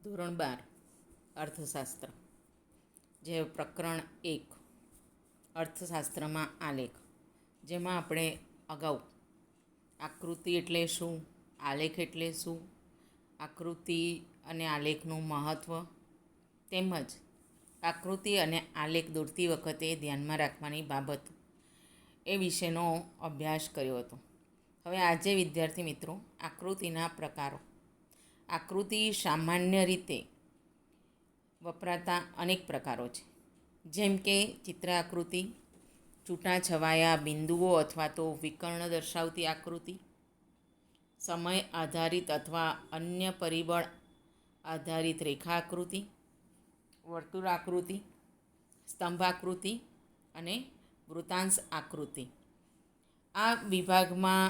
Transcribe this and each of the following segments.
ધોરણ 12 અર્થશાસ્ત્ર જે પ્રકરણ 1 અર્થશાસ્ત્રમાં આલેખ, જેમાં આપણે અગાઉ આકૃતિ એટલે શું, આલેખ એટલે શું, આકૃતિ અને આલેખનું મહત્ત્વ તેમજ આકૃતિ અને આલેખ દોરતી વખતે ધ્યાનમાં રાખવાની બાબત એ વિશેનો અભ્યાસ કર્યો હતો. હવે આજે વિદ્યાર્થી મિત્રો આકૃતિના પ્રકારો. આકૃતિ સામાન્ય રીતે વપરાતા અનેક પ્રકારો છે, જેમ કે ચિત્ર આકૃતિ, છૂટાછવાયા બિંદુઓ અથવા તો વિકર્ણ દર્શાવતી આકૃતિ, સમય આધારિત અથવા અન્ય પરિબળ આધારિત રેખા આકૃતિ, વર્તુળ આકૃતિ, સ્તંભ આકૃતિ અને વૃત્તાંશ આકૃતિ. આ વિભાગમાં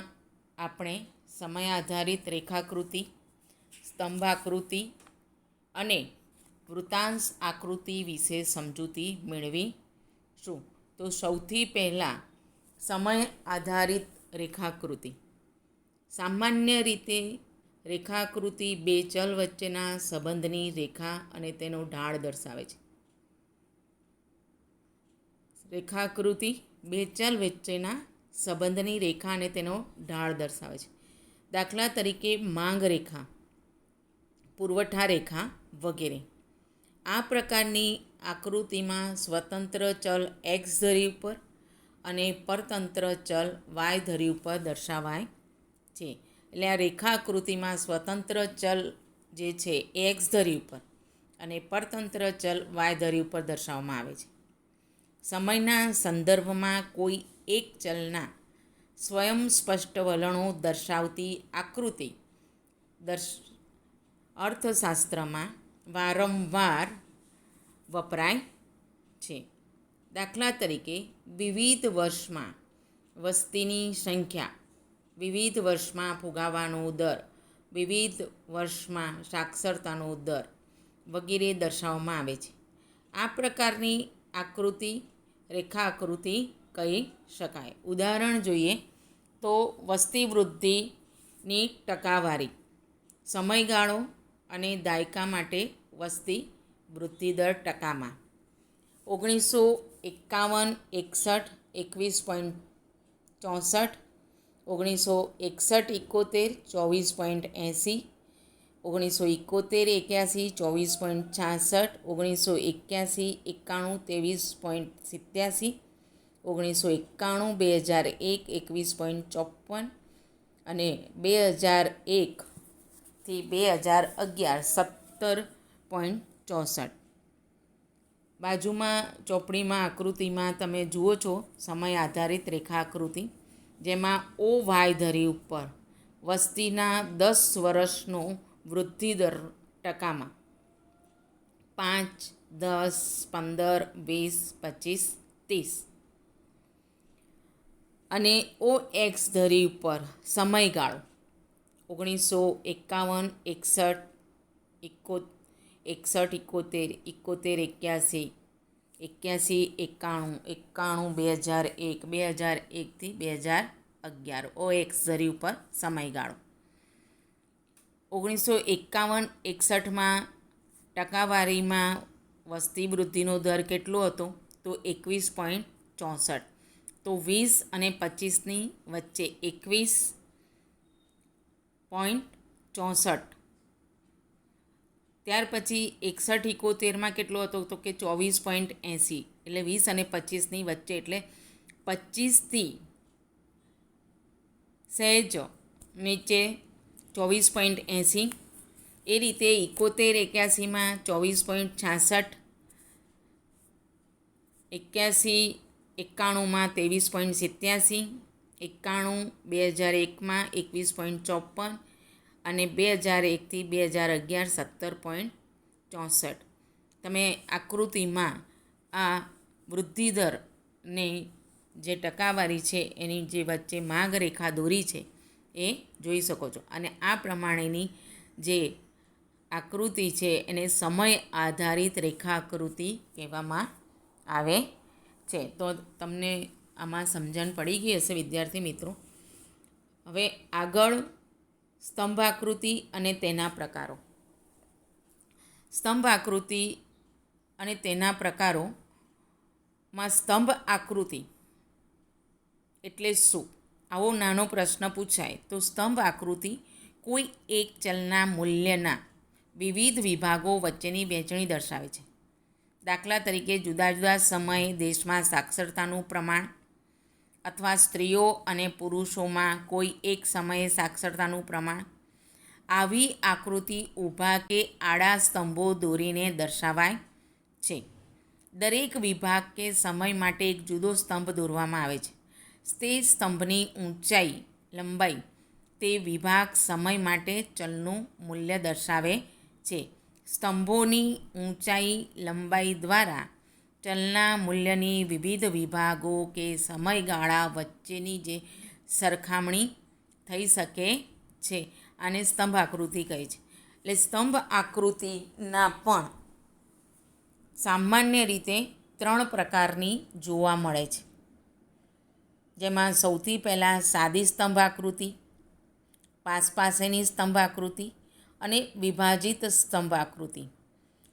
આપણે સમય આધારિત રેખાકૃતિ, સ્તંભ આકૃતિ અને વૃત્તાંશ આકૃતિ વિશે સમજૂતી મેળવીશું. તો સૌથી પહેલાં સમય આધારિત રેખાકૃતિ. સામાન્ય રીતે રેખાકૃતિ બે ચલ વચ્ચેના સંબંધની રેખા અને તેનો ઢાળ દર્શાવે છે. રેખાકૃતિ બે ચલ વચ્ચેના સંબંધની રેખા અને તેનો ઢાળ દર્શાવે છે. દાખલા તરીકે માંગ રેખા, પુરવઠા રેખા વગેરે. આ પ્રકારની આકૃતિમાં સ્વતંત્ર ચલ એક્સ ધરી ઉપર અને પરતંત્ર ચલ વાય ધરી ઉપર દર્શાવાય છે. એટલે આ રેખા આકૃતિમાં સ્વતંત્ર ચલ જે છે એક્સ ધરી ઉપર અને પરતંત્ર ચલ વાય ધરી ઉપર દર્શાવવામાં આવે છે. સમયના સંદર્ભમાં કોઈ એક ચલના સ્વયં સ્પષ્ટ વલણો દર્શાવતી આકૃતિ અર્થશાસ્ત્રમાં વારંવાર વપરાય છે. દાખલા તરીકે વિવિધ વર્ષમાં વસ્તીની સંખ્યા, વિવિધ વર્ષમાં ફુગાવાનો દર, વિવિધ વર્ષમાં સાક્ષરતાનો દર વગેરે દર્શાવવામાં આવે છે. આ પ્રકારની આકૃતિ રેખા આકૃતિ કહી શકાય. ઉદાહરણ જોઈએ તો વસ્તી વૃદ્ધિની ટકાવારી, સમયગાળો અને દાયકા માટે વસ્તી વૃદ્ધિ દર ટકામાં. 1951, 61, 21.64, 1961, 71, 24.80, 1971, 81, 24.66, 1981, 91, 23.87, 1991, 2001, 21.54 અને 2001 થી 2011 17.64. બાજુમાં ચોપડીમાં આકૃતિમાં તમે જુઓ છો સમય આધારિત રેખા આકૃતિ, જેમાં ઓ વાય ધરી ઉપર વસ્તીના 10 વર્ષનો વૃદ્ધિદર ટકામાં 5, 10, 15, 20, 25, 30 અને ઓ એક્સ ધરી ઉપર સમયગાળો 1951, 61, 71, 71, 81, 91, 91, 91, 2001, 2001 થી 2011 ઓ એક્સ ધરી ઉપર સમયગાળો. 1951, 61માં ટકાવારીમાં વસ્તી વૃદ્ધિનો દર કેટલો હતો? તો 21.64. તો 20 અને 25ની વચ્ચે 21.64. ત્યાર પછી 61, 71માં કેટલો હતો? તો કે 24.80. એટલે 20 અને 25ની વચ્ચે, એટલે 25થી સહેજ નીચે 24.80. એ રીતે 71, 81માં 24.66, 81, 91માં 23.87, 91, 2001માં 21.54 અને 2001 થી 2011 17.64. તમે આકૃતિમાં આ વૃદ્ધિદરની જે ટકાવારી છે એની જે વચ્ચે માર્ગ રેખા દોરી છે એ જોઈ શકો છો. અને આ પ્રમાણેની જે આકૃતિ છે એને સમય આધારિત રેખા આકૃતિ કહેવામાં આવે છે. તો તમને આમાં સમજણ પડી ગઈ હશે વિદ્યાર્થી મિત્રો. હવે આગળ સ્તંભ આકૃતિ અને તેના પ્રકારો. સ્તંભ આકૃતિ અને તેના પ્રકારોમાં સ્તંભ આકૃતિ એટલે શું? આવો નાનો પ્રશ્ન પૂછાય તો સ્તંભ આકૃતિ કોઈ એક ચલના મૂલ્યના વિવિધ વિભાગો વચ્ચેની વહેંચણી દર્શાવે છે. દાખલા તરીકે જુદા જુદા સમયે દેશમાં સાક્ષરતાનું પ્રમાણ, અથવા સ્ત્રીઓ અને પુરુષોમાં કોઈ એક સમયે સાક્ષરતાનું પ્રમાણ. આવી આકૃતિ ઊભા કે આડા સ્તંભો દોરીને દર્શાવાય છે. દરેક વિભાગ કે સમય માટે એક જુદો સ્તંભ દોરવામાં આવે છે. તે સ્તંભની ઊંચાઈ, લંબાઈ તે વિભાગ સમય માટે ચલનું મૂલ્ય દર્શાવે છે. સ્તંભોની ઊંચાઈ, લંબાઈ દ્વારા ચલના મૂલ્યની વિવિધ વિભાગો કે સમયગાળા વચ્ચેની જે સરખામણી થઈ શકે છે આને સ્તંભ આકૃતિ કહે છે. એટલે સ્તંભ આકૃતિના પણ સામાન્ય રીતે 3 પ્રકારની જોવા મળે છે. જેમાં સૌથી પહેલાં સાદી સ્તંભ આકૃતિ, પાસેની સ્તંભ આકૃતિ અને વિભાજિત સ્તંભ આકૃતિ.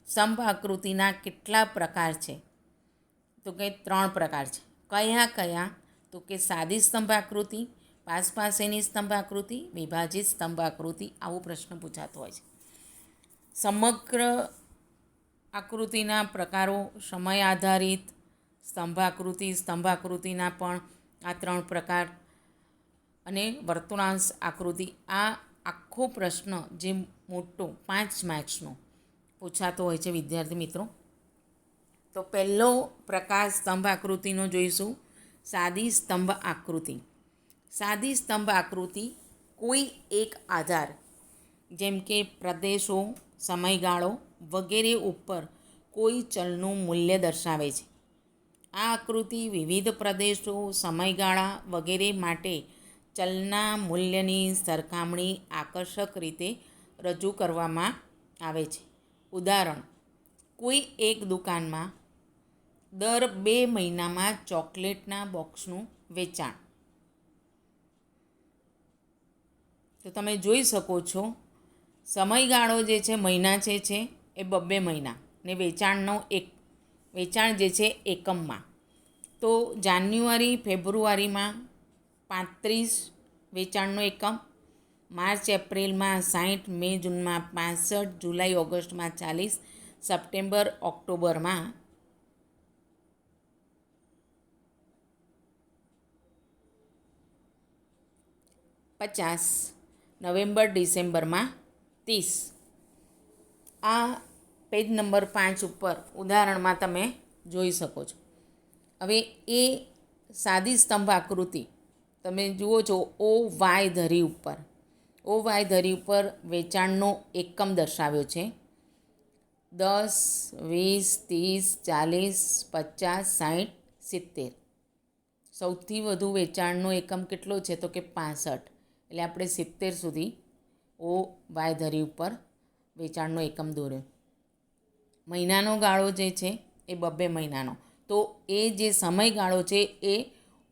સ્તંભ આકૃતિના કેટલા પ્રકાર છે? તો કે 3 પ્રકાર છે. કયા કયા? તો કે સાદી સ્તંભ આકૃતિ, પાસેની સ્તંભ આકૃતિ, વિભાજિત સ્તંભ આકૃતિ. આવો પ્રશ્ન પૂછાતો હોય છે. સમગ્ર આકૃતિના પ્રકારો, સમય આધારિત સ્તંભ આકૃતિના પણ આ 3 પ્રકાર, અને વર્તુળાંશ આકૃતિ. આ આખો પ્રશ્ન જે મોટો 5 માર્ક્સનો પૂછાતો હોય છે વિદ્યાર્થી મિત્રો. તો પહેલો પ્રકાર સ્તંભ આકૃતિનો જોઈશું, સાદી સ્તંભ આકૃતિ. સાદી સ્તંભ આકૃતિ કોઈ એક આધાર, જેમ કે પ્રદેશો, સમયગાળો વગેરે ઉપર કોઈ ચલનું મૂલ્ય દર્શાવે છે. આ આકૃતિ વિવિધ પ્રદેશો, સમયગાળા વગેરે માટે ચલના મૂલ્યની સરખામણી આકર્ષક રીતે રજૂ કરવામાં આવે છે. ઉદાહરણ: કોઈ એક દુકાનમાં દર 2 મહિનામાં ચોકલેટના બોક્સનું વેચાણ. તો તમે જોઈ શકો છો સમયગાળો જે છે મહિના છે એ 2 મહિના, ને વેચાણ જે છે એકમમાં. તો જાન્યુઆરી ફેબ્રુઆરીમાં 35 વેચાણનો એકમ, માર્ચ એપ્રિલમાં 60, મે જૂનમાં 65, જુલાઈ ઓગસ્ટમાં 40, સપ્ટેમ્બર ઓક્ટોબરમાં 50, નવેમ્બર ડિસેમ્બરમાં 30. આ પેજ નંબર 5 ઉપર ઉદાહરણમાં તમે જોઈ શકો છો. હવે એ સાદી સ્તંભ આકૃતિ તમે જુઓ છો OY ધરી ઉપર વેચાણનો એકમ દર્શાવ્યો છે. 10, 20, 30, 40, 50, 60, 70. સૌથી વધુ વેચાણનો એકમ કેટલો છે? તો કે 65. એટલે આપણે 70 સુધી OY ધરી ઉપર વેચાણનો એકમ દોર્યો. મહિનાનો ગાળો જે છે એ 2 મહિનાનો. તો એ જે સમયગાળો છે એ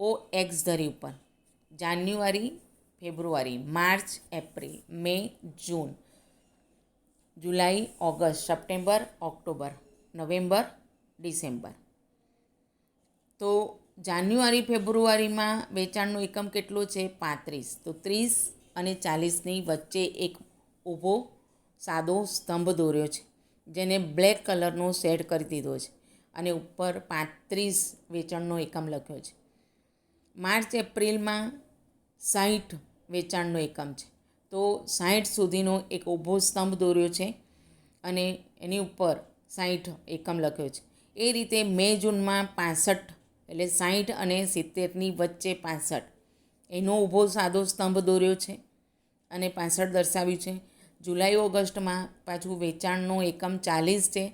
OX ધરી ઉપર January February, March April, May June, July August, September October, November December. તો જાન્યુઆરી ફેબ્રુઆરીમાં વેચાણનો એકમ કેટલો છે? 35. તો 30 અને 40ની વચ્ચે એક ઊભો સાદો સ્તંભ દોર્યો છે, જેને બ્લેક કલરનો શેડ કરી દીધો છે, અને ઉપર 35 વેચાણનો એકમ લખ્યો છે. માર્ચ એપ્રિલમાં 60 વેચાણનો એકમ છે, તો 60 સુધીનો એક ઊભો સ્તંભ દોર્યો છે અને એની ઉપર 60 એકમ લખ્યો છે. એ રીતે મે જૂનમાં 65, એટલે 60 અને 70ની વચ્ચે 65, એનો ઊભો સાદો સ્તંભ દોર્યો છે અને 65 દર્શાવ્યું છે. જુલાઈ ઓગસ્ટમાં પાછું વેચાણનો એકમ 40 છે,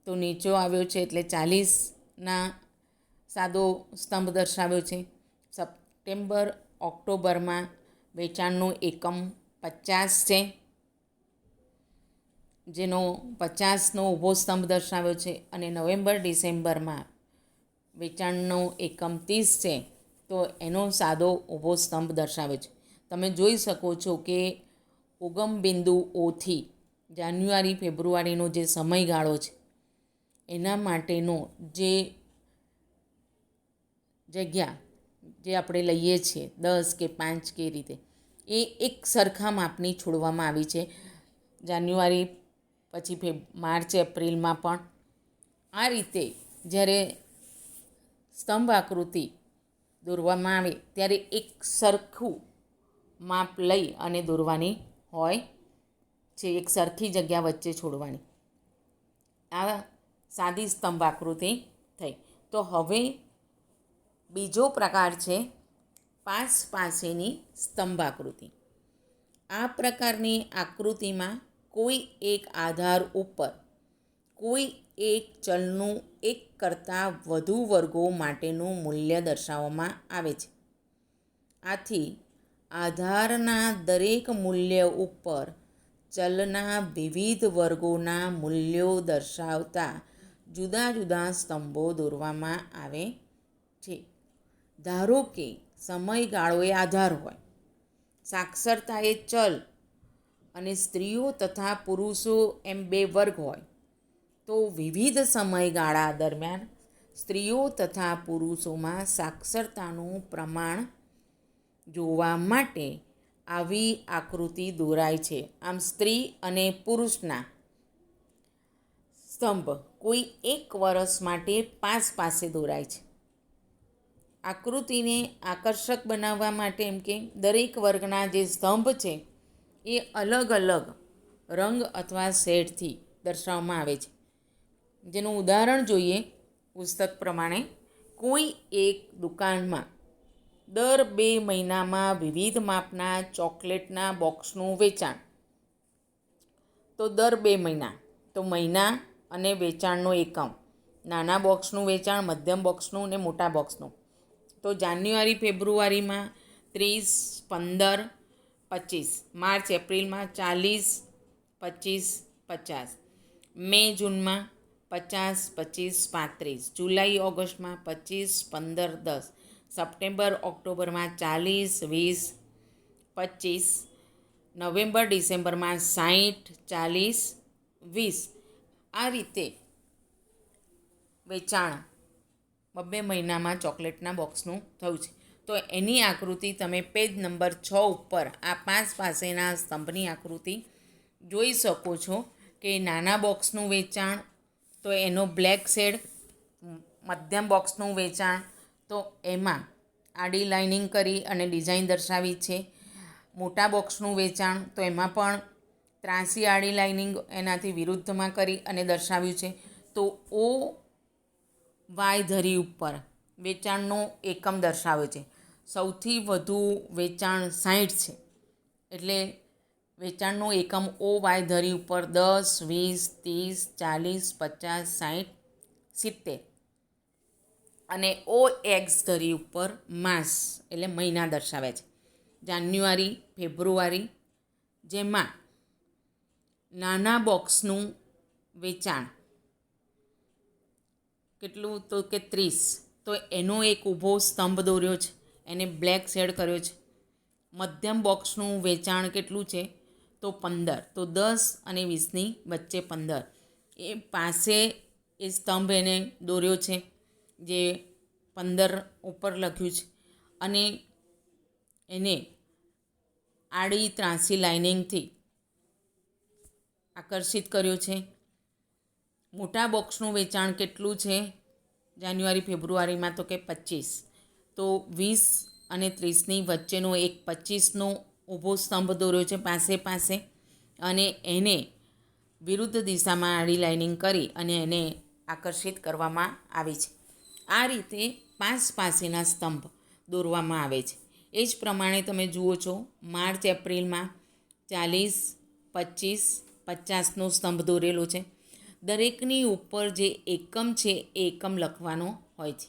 તો નીચો આવ્યો છે એટલે 40ના સાદો સ્તંભ દર્શાવ્યો છે. સપ્ટેમ્બર ઓક્ટોબરમાં વેચાણનો એકમ 50 છે, જેનો 50નો ઊભો સ્તંભ દર્શાવ્યો છે, અને નવેમ્બર ડિસેમ્બરમાં વેચાણનો એકમ 30 છે, તો એનો સાદો ઊભો સ્તંભ દર્શાવે છે. તમે જોઈ શકો છો કે ઉગમ બિંદુ ઓથી જાન્યુઆરી ફેબ્રુઆરીનો જે સમયગાળો છે એના માટેનો જે જગ્યા જે આપણે લઈએ છીએ 10 કે 5 કે રીતે, એ એક સરખા માપની છોડવામાં આવી છે. જાન્યુઆરી પછી માર્ચ એપ્રિલમાં પણ આ રીતે જ્યારે સ્તંભ આકૃતિ દોરવામાં આવે ત્યારે એક સરખું માપ લઈ અને દોરવાની હોય છે, એક સરખી જગ્યા વચ્ચે છોડવાની. આ સાદી સ્તંભ આકૃતિ થઈ. તો હવે બીજો પ્રકાર છે પાસ પાસેની સ્તંભ આકૃતિ. આ પ્રકારની આકૃતિમાં કોઈ એક આધાર ઉપર કોઈ એક ચલનું એક કરતાં વધુ વર્ગો માટેનું મૂલ્ય દર્શાવવામાં આવે છે. આથી આધારના દરેક મૂલ્ય ઉપર ચલના વિવિધ વર્ગોના મૂલ્યો દર્શાવતા જુદા જુદા સ્તંભો દોરવામાં આવે છે. ધારો કે સમયગાળો એ આધાર હોય, સાક્ષરતા એ ચલ અને સ્ત્રીઓ તથા પુરુષો એમ 2 વર્ગ હોય, તો વિવિધ સમયગાળા દરમિયાન સ્ત્રીઓ તથા પુરુષોમાં સાક્ષરતાનું પ્રમાણ જોવા માટે આવી આકૃતિ દોરાય છે. આમ સ્ત્રી અને પુરુષના સ્તંભ કોઈ એક વર્ષ માટે પાસ પાસે દોરાય છે. આકૃતિને આકર્ષક બનાવવા માટે એમ કે દરેક વર્ગના જે સ્તંભ છે એ અલગ અલગ રંગ અથવા શેડથી દર્શાવવામાં આવે છે. જેનું ઉદાહરણ જોઈએ પુસ્તક પ્રમાણે, કોઈ એક દુકાનમાં દર 2 મહિનામાં વિવિધ માપના ચોકલેટના બોક્સનું વેચાણ. તો દર 2 મહિના, તો મહિના અને વેચાણનો એકમ, નાના બોક્સનું વેચાણ, મધ્યમ બોક્સનું અને મોટા બોક્સનું. તો જાન્યુઆરી ફેબ્રુઆરીમાં 30, 15, 25, માર્ચ એપ્રિલમાં 40, 25, 50, મે જૂનમાં 50, 25, 35, જુલાઈ ઓગસ્ટમાં 25, 15, 10, સપ્ટેમ્બર ઓક્ટોબરમાં 40, 20, 25, નવેમ્બર ડિસેમ્બરમાં 60, 40, 20. આ રીતે વેચાણ 2 મહિનામાં ચોકલેટના બોક્સનું થયું છે. તો એની આકૃતિ તમે પેજ નંબર 6 ઉપર આ પાસ પાસેના સ્તંભની આકૃતિ જોઈ શકો છો કે નાના બોક્સનું વેચાણ, તો એનો બ્લેક શેડ, મધ્યમ બોક્સનું વેચાણ, તો એમાં આડી લાઇનિંગ કરી અને ડિઝાઇન દર્શાવી છે. મોટા બોક્સનું વેચાણ, તો એમાં પણ ત્રાસી આડી લાઇનિંગ એનાથી વિરુદ્ધમાં કરી અને દર્શાવ્યું છે. તો ઓ વાય ધરી ઉપર વેચાણનો એકમ દર્શાવે છે. સૌથી વધુ વેચાણ 60 છે, એટલે વેચાણનો એકમ ઓ વાય ધરી ઉપર 10, 20, 30, 40, 50, 60, 70 અને ઓ એક્સ ધરી ઉપર માસ એટલે મહિના દર્શાવે છે. જાન્યુઆરી ફેબ્રુઆરી, જેમાં નાના બોક્સનું વેચાણ કેટલું, તો કે 30, તો એનો એક ઊભો સ્તંભ દોર્યો છે, એને બ્લેક શેડ કર્યો છે. મધ્યમ બોક્સનું વેચાણ કેટલું છે, તો 15, તો 10 અને 20ની વચ્ચે 15, એ પાસે એ સ્તંભ એને દોર્યો છે, જે 15 ઉપર લખ્યું છે, અને એને આડી ત્રાસી લાઇનિંગથી આકર્ષિત કર્યો છે. મોટા બોક્સનું વેચાણ કેટલું છે જાન્યુઆરી ફેબ્રુઆરીમાં, તો કે 25, તો 20 અને 30ની વચ્ચેનો એક 25નો ઊભો સ્તંભ દોર્યો છે પાસે પાસે, અને એને વિરુદ્ધ દિશામાં આડી લાઇનિંગ કરી અને એને આકર્ષિત કરવામાં આવી છે. આ રીતે પાસ પાસેના સ્તંભ દોરવામાં આવે છે. એ જ પ્રમાણે તમે જુઓ છો માર્ચ એપ્રિલમાં 40, 25, 50નો સ્તંભ દોરેલો છે. દરેકની ઉપર જે એકમ છે એ એકમ લખવાનો હોય છે.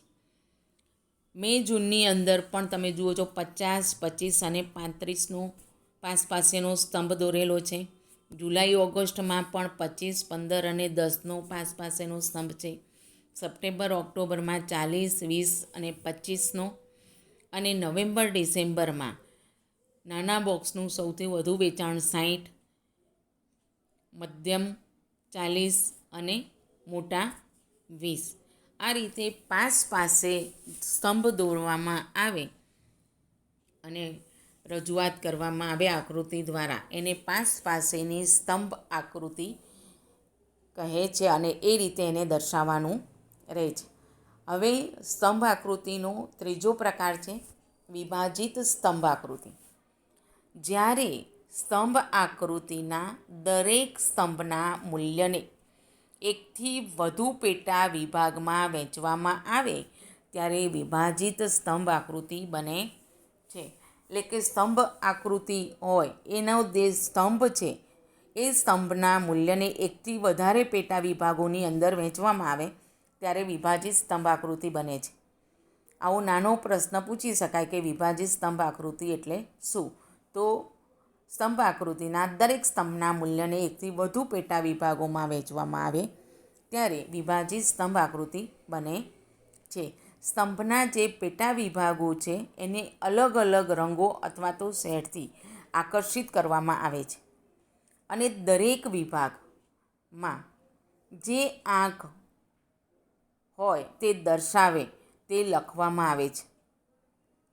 મે જૂનની અંદર પણ તમે જુઓ છો 50, 25 અને 35નો પાસ પાસેનો સ્તંભ દોરેલો છે. જુલાઈ ઓગસ્ટમાં પણ 25, 15 અને 10નો પાસ પાસેનો સ્તંભ છે. સપ્ટેમ્બર ઓક્ટોબરમાં 40, 20 અને 25નો, અને નવેમ્બર ડિસેમ્બરમાં નાના બોક્સનું સૌથી વધુ વેચાણ 60, મધ્યમ 40 અને મોટા 20. આ રીતે પાસે સ્તંભ દોરવામાં આવે અને રજૂઆત કરવામાં આવે આકૃતિ દ્વારા, એને પાસેની સ્તંભ આકૃતિ કહે છે અને એ રીતે એને દર્શાવવાનું રહે છે. હવે સ્તંભ આકૃતિનો ત્રીજો પ્રકાર છે વિભાજિત સ્તંભ આકૃતિ. જ્યારે સ્તંભ આકૃતિના દરેક સ્તંભના મૂલ્યને એકથી વધુ પેટા વિભાગમાં વહેંચવામાં આવે ત્યારે વિભાજિત સ્તંભ આકૃતિ બને છે. એટલે કે સ્તંભ આકૃતિ હોય એનો જે સ્તંભ છે એ સ્તંભના મૂલ્યને એકથી વધારે પેટા વિભાગોની અંદર વહેંચવામાં આવે ત્યારે વિભાજિત સ્તંભ આકૃતિ બને છે. આવો નાનો પ્રશ્ન પૂછી શકાય કે વિભાજિત સ્તંભ આકૃતિ એટલે શું? તો સ્તંભ આકૃતિના દરેક સ્તંભના મૂલ્યને એકથી વધુ પેટા વિભાગોમાં વહેંચવામાં આવે ત્યારે વિભાજિત સ્તંભ આકૃતિ બને છે. સ્તંભના જે પેટા વિભાગો છે એને અલગ અલગ રંગો અથવા તો શેડથી આકર્ષિત કરવામાં આવે છે અને દરેક વિભાગમાં જે આંક હોય તે દર્શાવે તે લખવામાં આવે છે.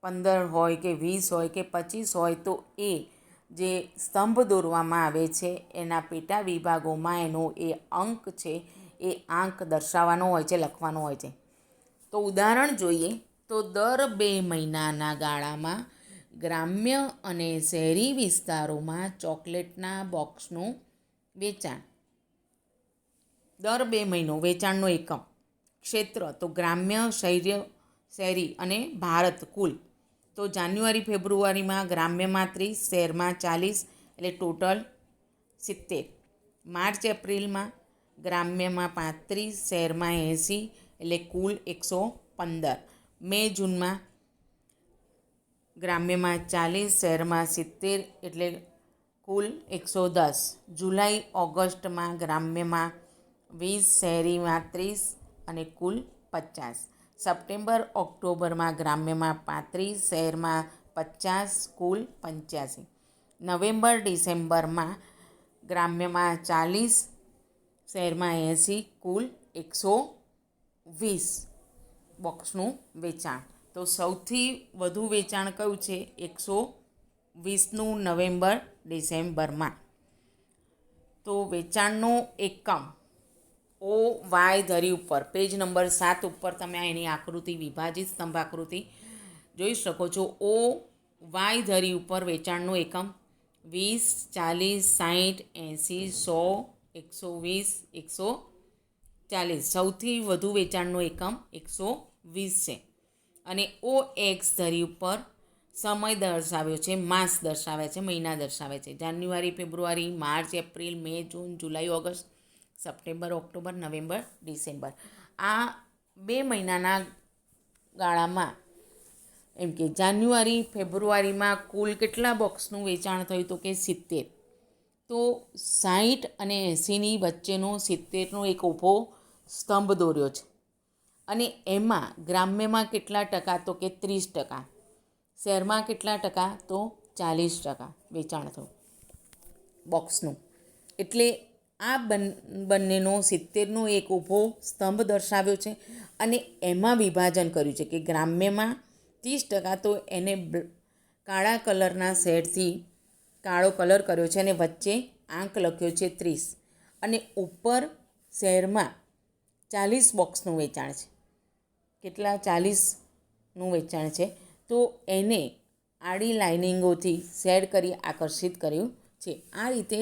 15 હોય કે 20 હોય કે 25 હોય તો એ જે સ્તંભ દોરવામાં આવે છે એના પેટા વિભાગોમાં એનો એ અંક છે એ આંક દર્શાવવાનો હોય છે, લખવાનો હોય છે. તો ઉદાહરણ જોઈએ તો દર 2 મહિનાના ગાળામાં ગ્રામ્ય અને શહેરી વિસ્તારોમાં ચોકલેટના બોક્સનું વેચાણ. દર 2 મહિનો વેચાણનો એકમ ક્ષેત્ર તો ગ્રામ્ય, શહેરી અને ભારત કુલ. તો જાન્યુઆરી ફેબ્રુઆરીમાં ગ્રામ્યમાં 30, શહેરમાં 40 એટલે ટોટલ 70. માર્ચ એપ્રિલમાં ગ્રામ્યમાં 35, શહેરમાં 80 એટલે કુલ 115. મે જૂનમાં ગ્રામ્યમાં 40, શહેરમાં 70 એટલે કુલ 110. જુલાઈ ઓગસ્ટમાં ગ્રામ્યમાં 20, શહેરીમાં 30 અને કુલ 50. સપ્ટેમ્બર ઓક્ટોબરમાં ગ્રામ્યમાં 35, શહેરમાં 50, કુલ 85. નવેમ્બર ડિસેમ્બરમાં ગ્રામ્યમાં 40, શહેરમાં 80, કુલ 120 બોક્સનું વેચાણ. તો સૌથી વધુ વેચાણ કયું છે? 120નું નવેમ્બર ડિસેમ્બરમાં. તો વેચાણનો એકમ OY ધરી ઉપર પેજ નંબર 7 ઉપર તમે એની આકૃતિ વિભાજિત સ્તંભ આકૃતિ જોઈ શકો છો. OY ધરી ઉપર વેચાણનો એકમ 20, 40, 60, 80, 100, 120, 140. સૌથી વધુ વેચાણનો એકમ 120 છે. અને OX ધરી ઉપર સમય દર્શાવ્યો છે, માસ દર્શાવે છે, મહિના દર્શાવે છે. January, February, March, April, May, June, July, August, September, October, November, December. આ 2 મહિનાના ગાળામાં એમ કે જાન્યુઆરી ફેબ્રુઆરીમાં કુલ કેટલા બોક્સનું વેચાણ થયું? તો કે 70. તો 60 અને 80ની વચ્ચેનો 70નો એક ઊભો સ્તંભ દોર્યો છે અને એમાં ગ્રામ્યમાં કેટલા ટકા? તો કે 30%. શહેરમાં કેટલા ટકા? તો 40% વેચાણ થયું બોક્સનું. એટલે આ બંનેનો 70નો એક ઊભો સ્તંભ દર્શાવ્યો છે અને એમાં વિભાજન કર્યું છે કે ગ્રામ્યમાં 30% તો એને કાળા કલરના શેડથી કાળો કલર કર્યો છે અને વચ્ચે આંક લખ્યો છે 30. અને ઉપર શહેરમાં 40 બોક્સનું વેચાણ છે. કેટલા? 40નું વેચાણ છે. તો એને આડી લાઇનિંગોથી શેડ કરી આકર્ષિત કર્યું છે. આ રીતે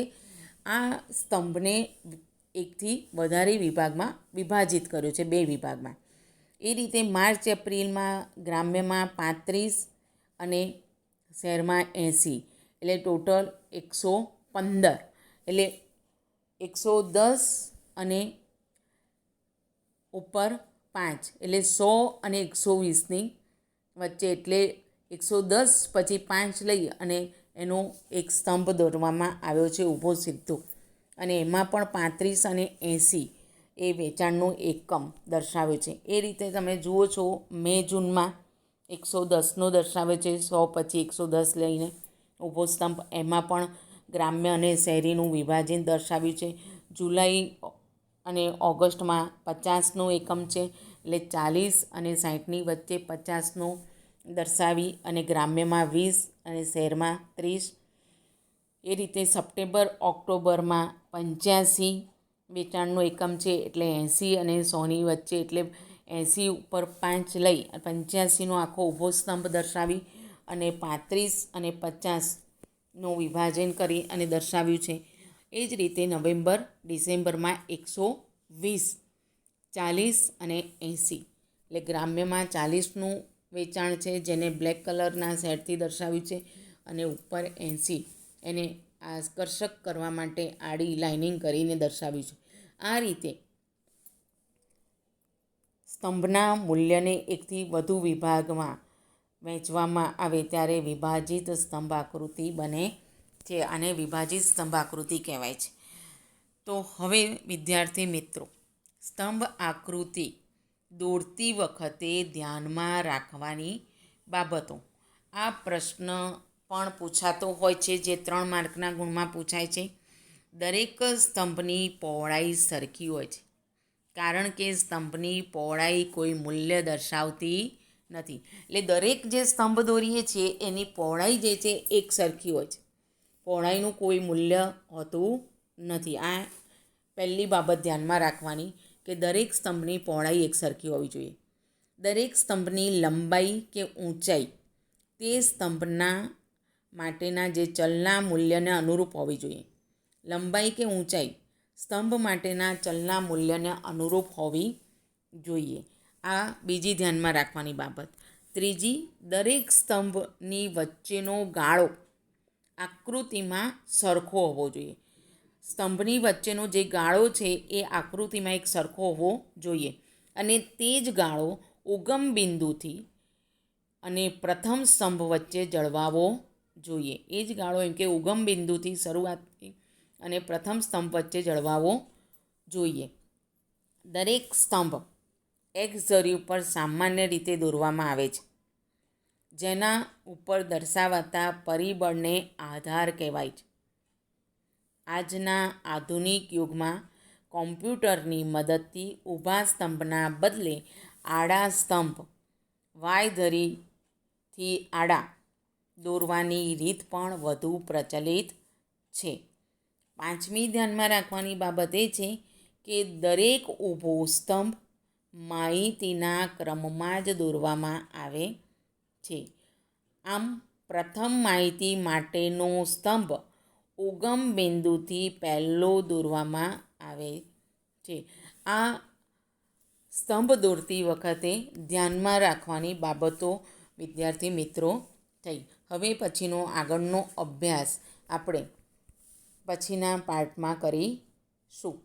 આ સ્તંભને એકથી વધારે વિભાગમાં વિભાજિત કર્યો છે, 2 વિભાગમાં. એ રીતે માર્ચ એપ્રિલમાં ગ્રામ્યમાં 35 અને શહેરમાં 80 એટલે ટોટલ 115. એટલે 110 અને ઉપર 5 એટલે 100 અને 120ની વચ્ચે. એટલે 110 પછી 5 લઈ અને એનો એક સ્તંભ દોરવામાં આવ્યો છે ઊભો સીધો. અને એમાં પણ 35 અને 80 એ વેચાણનો એકમ દર્શાવ્યો છે. એ રીતે તમે જુઓ છો મે જૂનમાં 110નો દર્શાવે છે, 100 પછી 110 લઈને ઊભો સ્તંભ. એમાં પણ ગ્રામ્ય અને શહેરીનું વિભાજન દર્શાવ્યું છે. જુલાઈ અને ઓગસ્ટમાં 50નો એકમ છે, એટલે 40 અને 60ની વચ્ચે 50નો દર્શાવી અને ગ્રામ્યમાં 20 અને શહેરમાં 30. એ રીતે સપ્ટેમ્બર ઓક્ટોબરમાં 85 વેચાણનો એકમ છે, એટલે 80 અને 100ની વચ્ચે, એટલે 80 ઉપર 5 લઈ 85નો આખો ઊભો સ્તંભ દર્શાવી અને 35 અને 50નું વિભાજન કરી અને દર્શાવ્યું છે. એ જ રીતે નવેમ્બર ડિસેમ્બરમાં 120, 40 અને 80, એટલે ગ્રામ્યમાં 40નું વેચાણ છે, જેને બ્લેક કલરના શેડથી દર્શાવ્યું છે, અને ઉપર 80 એને આકર્ષક કરવા માટે આડી લાઇનિંગ કરીને દર્શાવ્યું છે. આ રીતે સ્તંભના મૂલ્યને એકથી વધુ વિભાગમાં વહેંચવામાં આવે ત્યારે વિભાજિત સ્તંભ આકૃતિ બને છે. આને વિભાજિત સ્તંભ આકૃતિ કહેવાય છે. તો હવે વિદ્યાર્થી મિત્રો, સ્તંભ આકૃતિ દોરતી વખતે ધ્યાનમાં રાખવાની બાબતો. આ પ્રશ્ન પણ પૂછાતો હોય છે, જે 3 માર્કના ગુણમાં પૂછાય છે. દરેક સ્તંભની પહોળાઈ સરખી હોય છે, કારણ કે સ્તંભની પહોળાઈ કોઈ મૂલ્ય દર્શાવતી નથી. એટલે દરેક જે સ્તંભ દોરીએ છીએ એની પહોળાઈ જે છે એક સરખી હોય છે, પહોળાઈનું કોઈ મૂલ્ય હોતું નથી. આ પહેલી બાબત ધ્યાનમાં રાખવાની કે દરેક સ્તંભની પહોળાઈ એક સરખી હોવી જોઈએ. દરેક સ્તંભની લંબાઈ કે ઊંચાઈ તે સ્તંભના માટેના જે ચલના મૂલ્યને અનુરૂપ હોવી જોઈએ. લંબાઈ કે ઊંચાઈ સ્તંભ માટેના ચલના મૂલ્યને અનુરૂપ હોવી જોઈએ. આ બીજી ધ્યાનમાં રાખવાની બાબત. ત્રીજી, દરેક સ્તંભની વચ્ચેનો ગાળો આકૃતિમાં સરખો હોવો જોઈએ. સ્તંભની વચ્ચેનો જે ગાળો છે એ આકૃતિમાં એક સરખો હોવો જોઈએ, અને તે જ ગાળો ઉગમ બિંદુથી અને પ્રથમ સ્તંભ વચ્ચે જળવાવો જોઈએ. એ જ ગાળો એમ કે ઉગમ બિંદુથી શરૂઆતથી અને પ્રથમ સ્તંભ વચ્ચે જળવાવો જોઈએ. દરેક સ્તંભ એક ધરી ઉપર સામાન્ય રીતે દોરવામાં આવે છે, જેના ઉપર દર્શાવાતા પરિબળને આધાર કહેવાય છે. આજના આધુનિક યુગમાં કોમ્પ્યુટરની મદદથી ઊભા સ્તંભના બદલે આડા સ્તંભ વાય ધરીથી આડા દોરવાની રીત પણ વધુ પ્રચલિત છે. પાંચમી ધ્યાનમાં રાખવાની બાબત એ છે કે દરેક ઊભો સ્તંભ માહિતીના ક્રમમાં જ દોરવામાં આવે છે. આમ પ્રથમ માહિતી માટેનો સ્તંભ ઉગમ બિંદુથી પહેલો દોરવામાં આવે છે. આ સ્તંભ દોરતી વખતે ધ્યાનમાં રાખવાની બાબતો વિદ્યાર્થી મિત્રો થઈ. હવે પછીનો આગળનો અભ્યાસ આપણે પછીના પાર્ટમાં કરીશું.